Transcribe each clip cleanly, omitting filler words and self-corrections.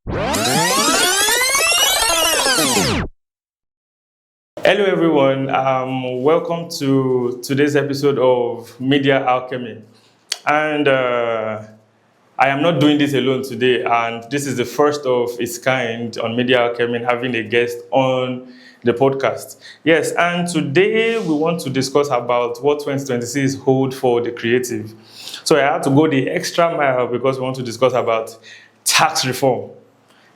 Hello everyone, welcome to today's episode of Media Alchemy. And I am not doing this alone today, and this is the first of its kind on Media Alchemy, having a guest on the podcast. Yes, and today we want to discuss about what 2026 hold for the creative. So I had to go the extra mile because we want to discuss about tax reform.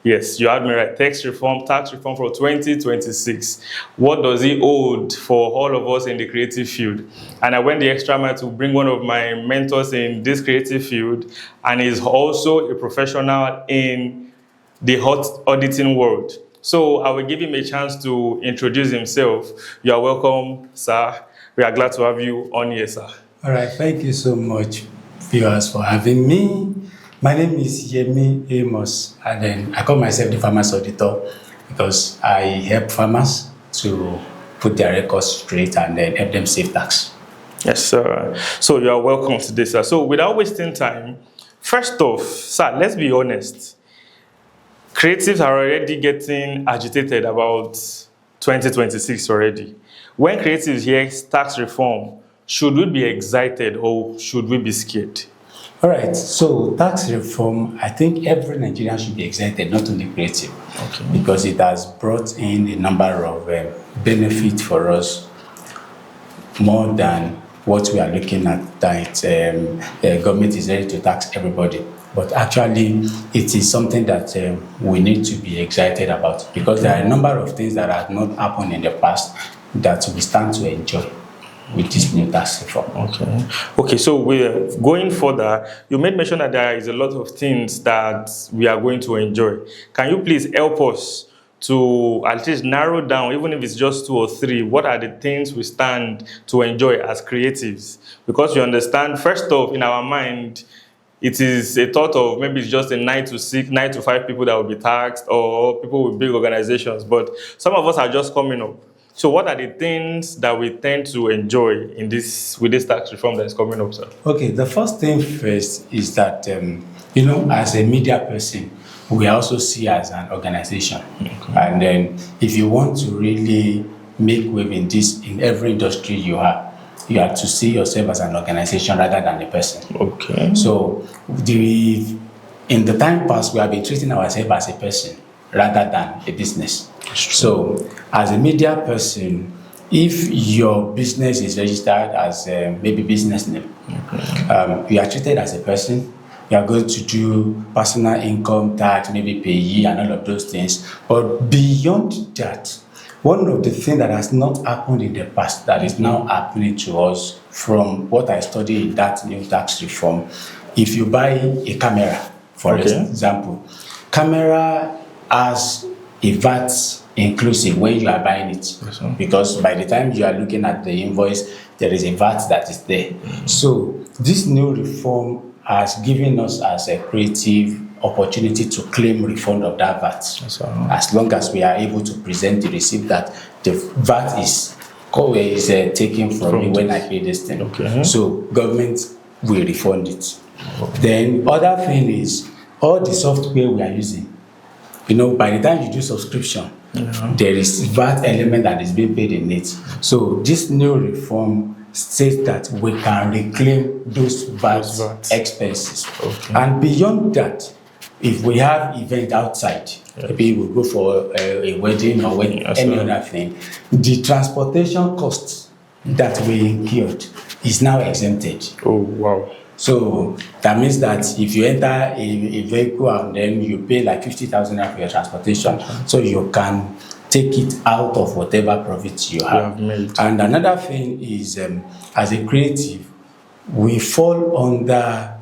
Yes, you heard me right. Tax reform for 2026. What does it hold for all of us in the creative field? And I went the extra mile to bring one of my mentors in this creative field, and is also a professional in the auditing world. So I will give him a chance to introduce himself. You are welcome, sir. We are glad to have you on here, sir. All right, thank you so much, viewers, for having me. My name is Yemi Amos, and then I call myself the Farmers Auditor because I help farmers to put their records straight and then help them save tax. Yes, sir. So you are welcome to this, sir. So without wasting time, first off, sir, let's be honest. Creatives are already getting agitated about 2026 already. When creatives hear tax reform, should we be excited or should we be scared? All right, so tax reform, I think every Nigerian should be excited, not only creative, because it has brought in a number of benefits for us more than what we are looking at, that the government is ready to tax everybody. But actually, it is something that we need to be excited about, because there are a number of things that have not happened in the past that we stand to enjoy with this new tax reform. Okay, so we're going further. You made mention that there is a lot of things that we are going to enjoy. Can you please help us to at least narrow down, even if it's just 2 or 3, what are the things we stand to enjoy as creatives? Because you understand, first off, in our mind, it is a thought of maybe it's just a 9 to 5 people that will be taxed, or people with big organizations. But some of us are just coming up. So what are the things that we tend to enjoy in with this tax reform that is coming up, sir? Okay, the first thing first is that, as a media person, we also see as an organization. And then if you want to really make wave in every industry you have to see yourself as an organization rather than a person. Okay. So in the time past, we have been treating ourselves as a person rather than a business. So as a media person, if your business is registered as maybe business name, you are treated as a person. You are going to do personal income tax, maybe payee and all of those things. But beyond that, one of the things that has not happened in the past that is now happening to us from what I studied in that new tax reform, if you buy a camera, for example, camera has a VAT inclusive when you are buying it, because by the time you are looking at the invoice, there is a VAT that is there. So this new reform has given us as a creative opportunity to claim refund of that VAT, as long as we are able to present the receipt that the VAT is taken from me when I pay this thing. So government will refund it. Then other thing is all the software we are using. By the time you do subscription, there is VAT element that is being paid in it. So this new reform states that we can reclaim those VAT expenses. And beyond that, if we have event outside, maybe we go for a wedding or any other thing, the transportation costs that we incurred is now exempted. Oh, wow. So that means that if you enter a vehicle and then you pay like 50,000 for your transportation, so you can take it out of whatever profits you have made. And another thing is, as a creative, we fall under,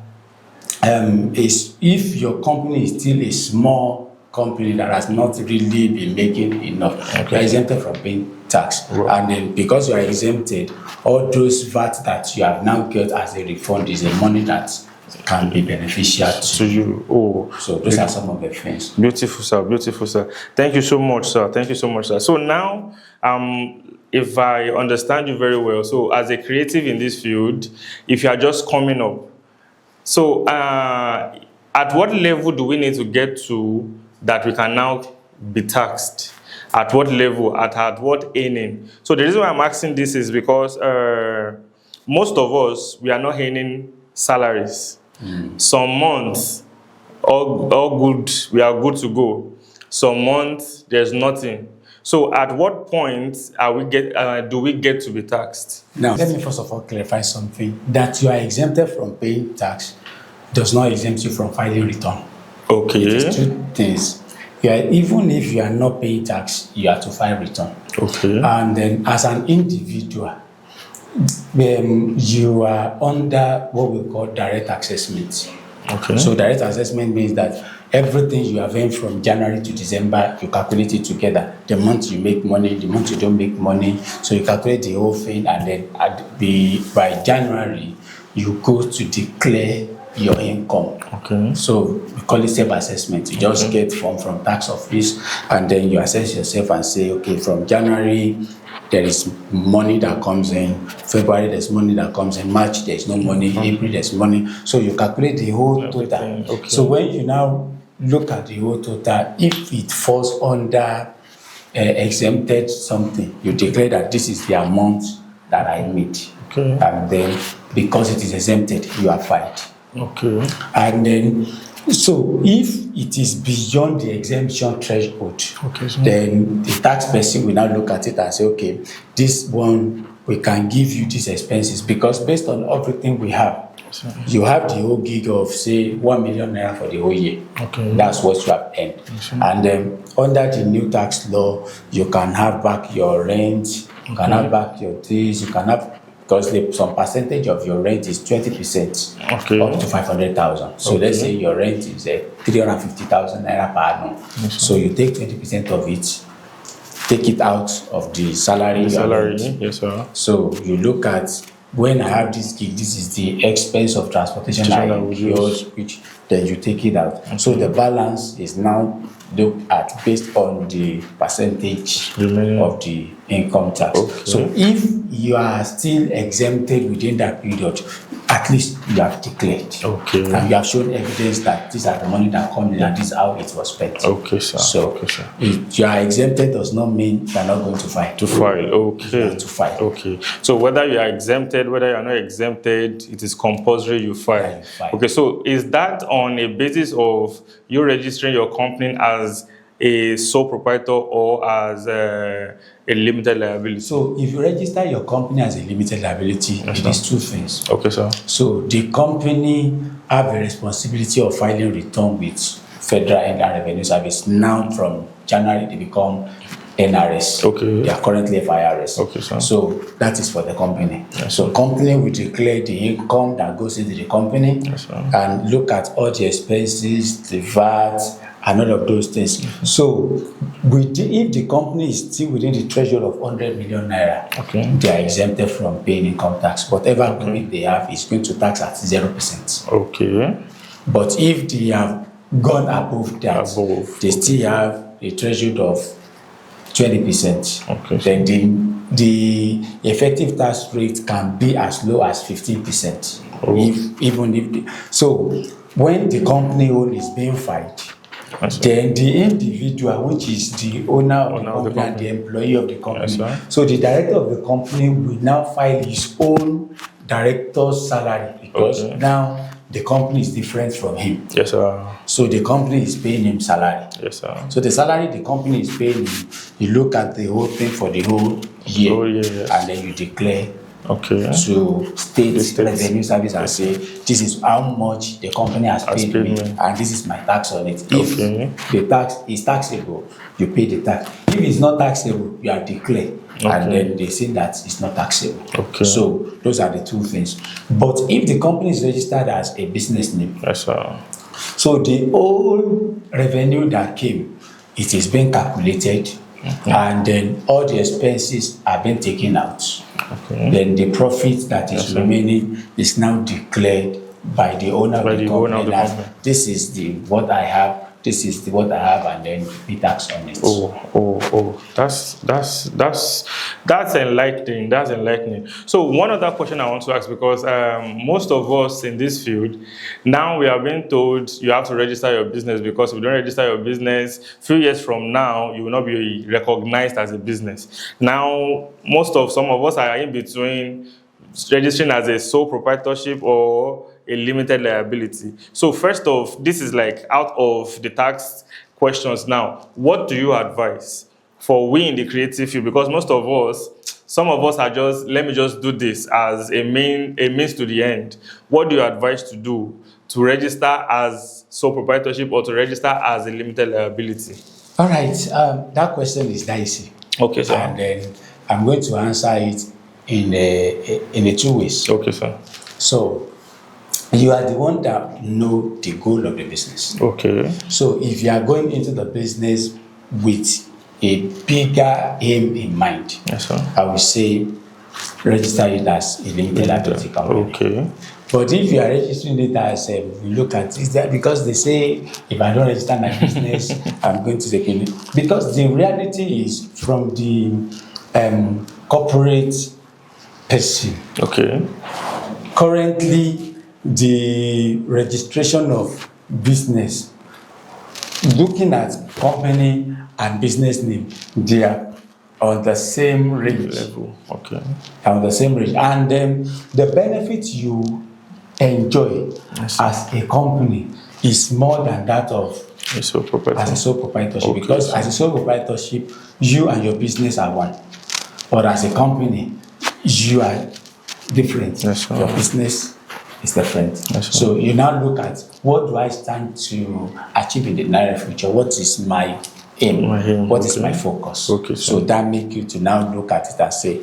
if your company is still a small company that has not really been making enough, you are exempted from paying tax. And then because you are exempted, all those VAT that you have now got as a refund is the money that can be beneficial to you. So those are some of the things. Beautiful, sir. Beautiful, sir. Thank you so much, sir. Thank you so much, sir. So now, if I understand you very well, so as a creative in this field, if you are just coming up, so at what level do we need to get to that we can now be taxed? At what level? At what earning? So the reason why I'm asking this is because most of us, we are not earning salaries. Some months, all good, we are good to go. Some months, there's nothing. So at what point do we get to be taxed? Now, let me first of all clarify something. That you are exempted from paying tax does not exempt you from filing return. Okay. It is two things. Even if you are not paying tax, you have to file return. Okay. And then as an individual, you are under what we call direct assessment. Okay. So direct assessment means that everything you have earned from January to December, you calculate it together. The month you make money, the month you don't make money. So you calculate the whole thing, and then by January, you go to declare your income. Okay. So we call it self-assessment. You just get form from tax office, and then you assess yourself and say, okay, from January there is money that comes in, February there's money that comes in, March there's no money, April there's money. So you calculate the whole total. Okay. So when you now look at the whole total, if it falls under exempted something, you declare that this is the amount that I made. Okay. And then because it is exempted, you are fined. Okay. And then, so if it is beyond the exemption threshold, then the tax person will now look at it and say, okay, this one, we can give you these expenses, because based on everything we have, you have the whole gig of, say, 1 million naira for the whole year. Okay. That's what you have earned. And then under the new tax law, you can have back your rent, you can have back your this, you can have, because some percentage of your rent is 20%, up to 500,000. So let's say your rent is 350,000 naira per annum. So you take 20% of it, take it out of the salary. Yes, sir. So you look at, when I have this gig, this is the expense of transportation I use, which then you take it out. So the balance is now looked at based on the percentage of the income tax. So if you are still exempted within that period, at least you have declared. And you have shown evidence that these are the money that come in and this is how it was spent. So if you are exempted does not mean you are not going to file. To file. So whether you are exempted, whether you are not exempted, it is compulsory you file. Okay, so is that on a basis of you registering your company as a sole proprietor or as a limited liability? So if you register your company as a limited liability, it is two things. Okay, sir. So the company have a responsibility of filing return with Federal Inland Revenue Service. Now from January they become NRS. They are currently FIRS. So that is for the company. So company will declare the income that goes into the company and look at all the expenses, the VAT, and all of those things. So if the company is still within the threshold of 100 million naira, they are exempted from paying income tax. Whatever credit they have is going to tax at 0%. But if they have gone above that, they still have a threshold of 20%. Then the effective tax rate can be as low as 15%. So when the company own is being filed, then the individual, which is the owner of the company and the employee of the company, so the director of the company will now file his own director's salary, because now the company is different from him. So the company is paying him salary. So the salary the company is paying him, you look at the whole thing for the whole year, and then you declare to state revenue service and say, this is how much the company has paid me, and this is my tax on it. If the tax is taxable, you pay the tax. If it's not taxable, you are declared, and then they say that it's not taxable. So those are the two things. But if the company is registered as a business name, so the whole revenue that came, it is being calculated, and then all the expenses are being taken out. Then the profit that is remaining is now declared by the owner of the company. This is what I have this is what I have, and then pay tax on it. That's enlightening. That's enlightening. So one other question I want to ask, because most of us in this field now we are being told you have to register your business, because if you don't register your business, few years from now you will not be recognized as a business. Now some of us are in between registering as a sole proprietorship or a limited liability. So first off, this is like out of the tax questions now. What do you advise for we in the creative field? Because some of us are just, let me just do this as a means to the end. What do you advise to do to register as sole proprietorship or to register as a limited liability? All right, that question is dicey. Okay, sir. And then I'm going to answer it in the two ways. Okay, sir. So you are the one that know the goal of the business. Okay. So if you are going into the business with a bigger aim in mind, yes, sir, I will say register it as a limited liability company. Okay. But if you are registering it as you look at is that because they say if I don't register my business, I'm going to take it. Because the reality is from the corporate person. Okay. Currently, the registration of business, looking at company and business name, they are on the same range. Level. Okay. On the same range. And the benefit you enjoy as a company is more than that of a sole proprietorship. As a sole proprietorship. Okay. Because as a sole proprietorship, you and your business are one. But as a company, you are different. Yes, your business is different. Yes, so you now look at what do I stand to achieve in the near future? What is my aim? What is my focus? Okay, so that make you to now look at it and say,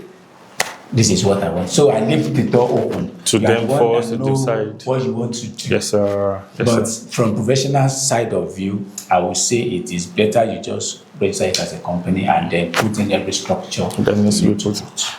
this is what I want. So I leave the door open to them for us to decide what you want to do. Yes, sir. Yes, but sir. From professional side of view, I would say it is better you just register it as a company and then put in every structure.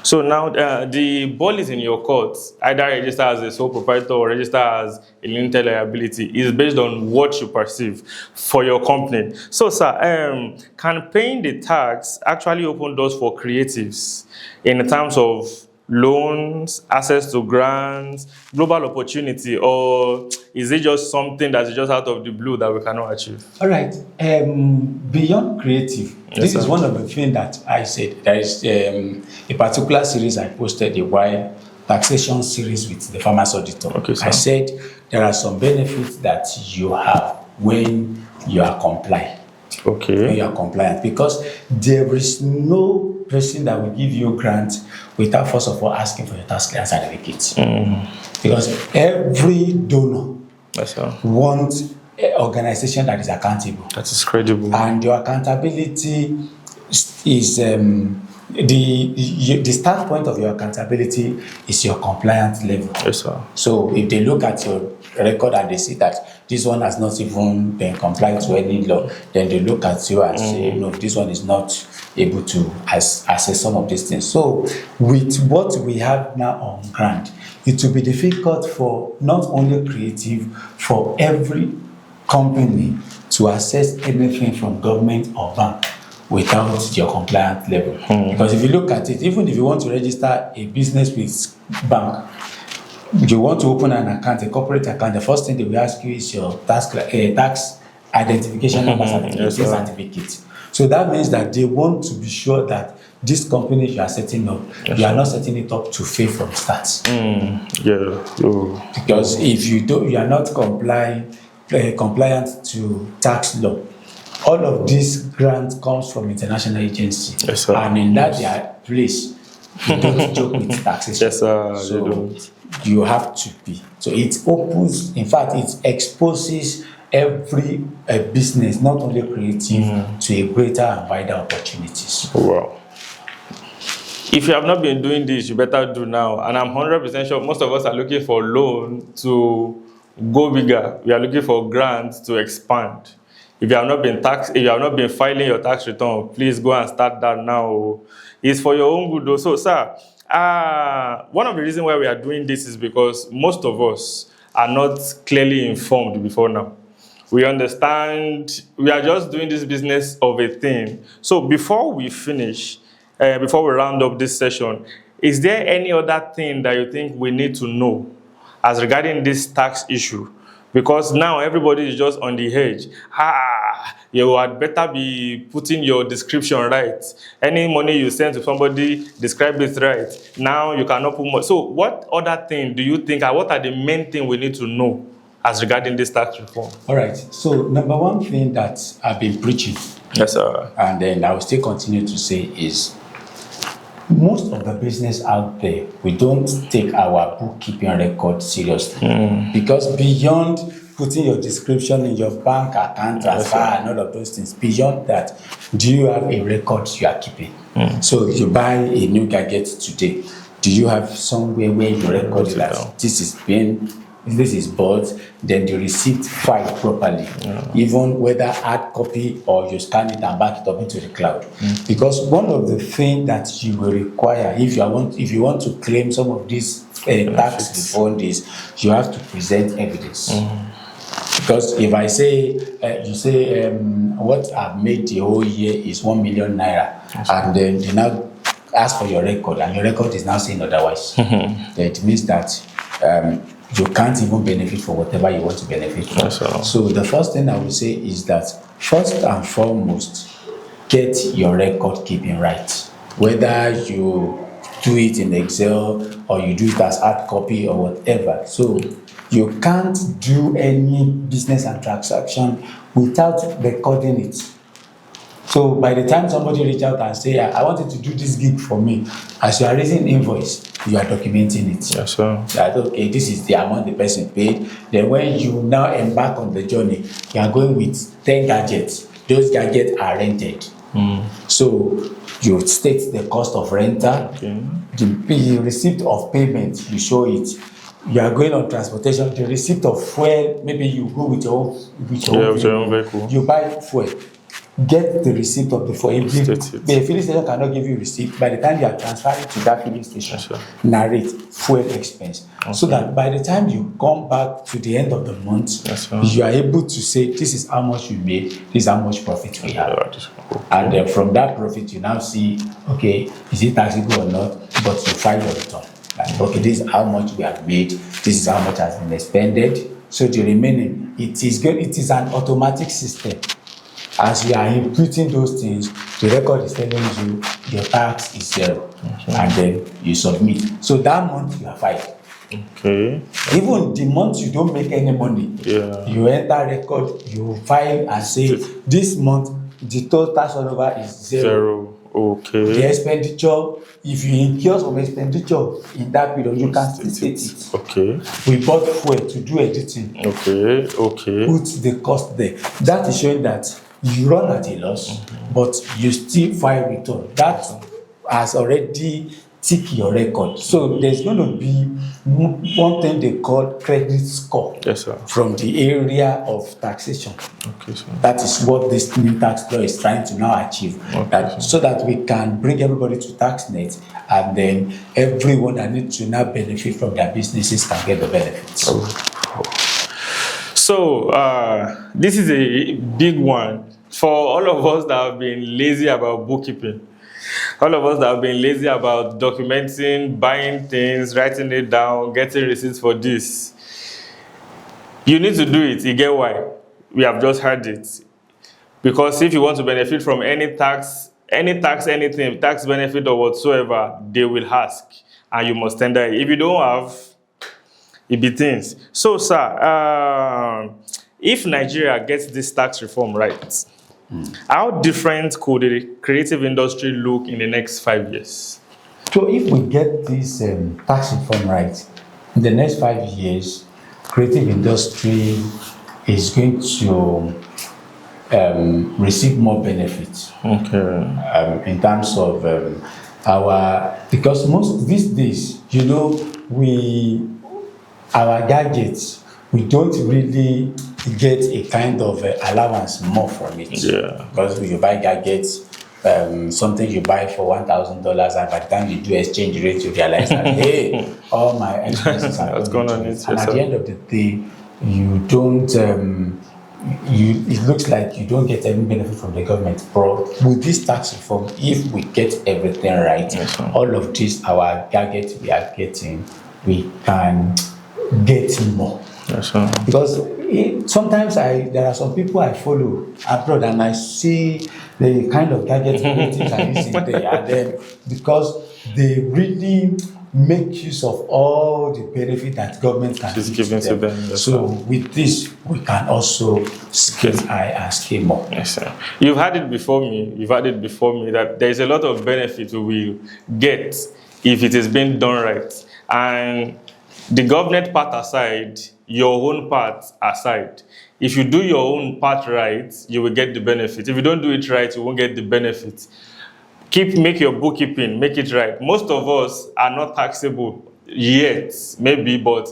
So now the ball is in your court. Either register as a sole proprietor or register as a limited liability is based on what you perceive for your company. So, sir, can paying the tax actually open doors for creatives in terms of loans, access to grants, global opportunity, or is it just something that is just out of the blue that we cannot achieve? All right. Beyond creative, this is one of the things that I said. There is a particular series I posted a while, taxation series with the farmers auditor. Okay, I said there are some benefits that you have when you are compliant. Okay. When you are compliant, because there is no person that will give you a grant without first of all asking for your tax clearance certificate. Because every donor wants an organization that is accountable. That is credible. And your accountability is the start point of your accountability is your compliance level. Yes, sir. So if they look at your record and they see that this one has not even been compliant to any law, then they look at you and say, no, this one is not able to assess some of these things. So with what we have now on ground, it will be difficult for not only creative, for every company to assess anything from government or bank without your compliant level. Because if you look at it, even if you want to register a business with bank, you want to open an account, a corporate account, the first thing they will ask you is your tax identification number certificate. So that means that they want to be sure that this company you are setting up, you are not setting it up to fail from start. Because if you are not compliant to tax law, all of this grant comes from international agency. Yes, sir. And in that their place, you don't joke with taxation. Yes, sir. So you have to be. So it opens, in fact, it exposes every business, not only creative, to a greater and wider opportunities. Wow. If you have not been doing this, you better do now. And I'm 100% sure most of us are looking for loan to go bigger. We are looking for grants to expand. If you have not been filing your tax return, please go and start that now. It's for your own good though. So, sir, one of the reasons why we are doing this is because most of us are not clearly informed before now. We understand. We are just doing this business of a thing. So before we finish, before we round up this session, is there any other thing that you think we need to know as regarding this tax issue? Because now everybody is just on the edge. You had better be putting your description right. Any money you send to somebody, describe it right. Now you cannot put more. So what other thing do you think, what are the main things we need to know as regarding this tax reform? All right. So number one thing that I've been preaching, Yes, sir. and then I will still continue to say is, most of the business out there, we don't take our bookkeeping record seriously. Because beyond putting your description in your bank account transfer and all of those things, beyond that, do you have a record you are keeping? So you buy a new gadget today, do you have somewhere where you record that this is bought, then the receipt filed properly, even whether hard copy or you scan it and back it up into the cloud? Because one of the things that you will require if you want to claim some of these tax refund is you have to present evidence. Because if I say you say what I've made the whole year is 1 million naira, and then they now ask for your record, and your record is now saying otherwise, then it means that you can't even benefit for whatever you want to benefit from. So the first thing I will say is that first and foremost, get your record keeping right. Whether you do it in Excel or you do it as hard copy or whatever. So you can't do any business and transaction without recording it. So by the time somebody reach out and say, I wanted to do this gig for me, as you are raising invoice, you are documenting it. Yes, sir. That, okay, this is the amount the person paid. Then when you now embark on the journey, you are going with 10 gadgets. Those gadgets are rented. So you state the cost of rental, the receipt of payment, you show it. You are going on transportation, the receipt of fuel, maybe you go with your own vehicle. You buy fuel. Get the receipt of the fuel. If the filling station cannot give you receipt, by the time you are transferring to that filling station, narrate fuel expense. So that by the time you come back to the end of the month, you are able to say, this is how much you made, this is how much profit we have. And then from that profit, you now see, okay, is it taxable or not? But you file your return. Like, okay, this is how much we have made, this is how much has been expended. So the remaining, it is good. It is an automatic system. As you are inputting those things, the record is telling you your tax is 0, and then you submit. So that month you are fine. Okay. Even the month you don't make any money, you enter record, you file and say, this month the total turnover is 0. Okay. The expenditure, if you incur some expenditure in that period, you can still state it. Okay. We bought fuel to do editing. Okay. Put the cost there. That is showing that you run at a loss, but you still file return. That has already ticked your record. So there's going to be one thing they call credit score from the area of taxation. Okay, sir. That is what this new tax law is trying to now achieve. So that we can bring everybody to TaxNet, and then everyone that needs to now benefit from their businesses can get the benefits. So this is a big one for all of us that have been lazy about bookkeeping. All of us that have been lazy about documenting, buying things, writing it down, getting receipts for this. You need to do it. You get why? We have just heard it. Because if you want to benefit from any tax, anything, tax benefit or whatsoever, they will ask, and you must tender it. If you don't have, it be things. So, sir, if Nigeria gets this tax reform right, how different could the creative industry look in the next 5 years? So if we get this tax reform right, in the next 5 years, creative industry is going to receive more benefits. In terms of because most these days, our gadgets, we don't really get a kind of allowance more from it. Because when you buy gadgets, something you buy for $1,000, and by the time you do exchange rate, you realize that, hey, all my expenses are going on it. And at the end of the day, you don't it looks like you don't get any benefit from the government. But with this tax reform, if we get everything right, all of this our gadget we are getting, we can get more. Because sometimes there are some people I follow abroad and I see the kind of gadgets creatives are using there, and then because they really make use of all the benefit that government can give to them. So with this, we can also scale high and scale more. Yes, sir. You've had it before me. That there is a lot of benefit we will get if it is being done right. And the government part aside, your own part aside. If you do your own part right, you will get the benefit. If you don't do it right, you won't get the benefit. Make your bookkeeping, make it right. Most of us are not taxable yet, maybe, but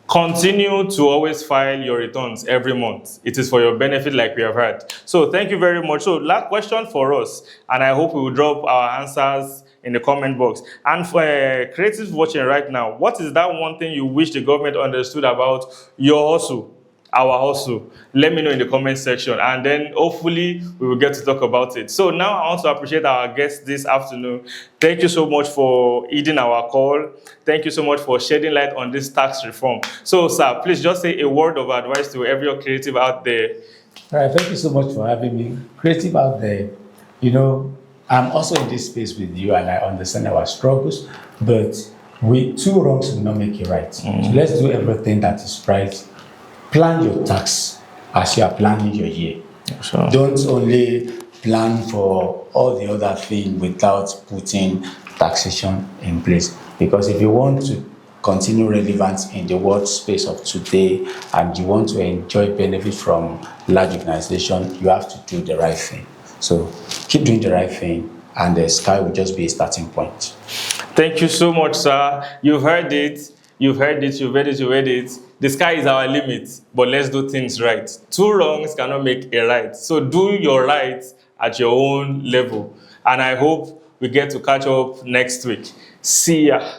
continue to always file your returns every month. It is for your benefit, like we have heard. So thank you very much. So last question for us, and I hope we will drop our answers in the comment box. And for creatives watching right now, what is that one thing you wish the government understood about your hustle? Our hustle. Let me know in the comment section, and then hopefully we will get to talk about it. So now I want to appreciate our guests this afternoon. Thank you so much for heeding our call. Thank you so much for shedding light on this tax reform. So, sir, please just say a word of advice to every creative out there. All right, thank you so much for having me. Creative out there, I'm also in this space with you, and I understand our struggles, but with two wrongs will not make it right. So let's do everything that is right. Plan your tax as you are planning your year. Sure. Don't only plan for all the other things without putting taxation in place. Because if you want to continue relevant in the world space of today and you want to enjoy benefit from large organization, you have to do the right thing. So keep doing the right thing, and the sky will just be a starting point. Thank you so much, sir. You've heard it. You've heard it. The sky is our limit, but let's do things right. Two wrongs cannot make a right. So do your right at your own level. And I hope we get to catch up next week. See ya.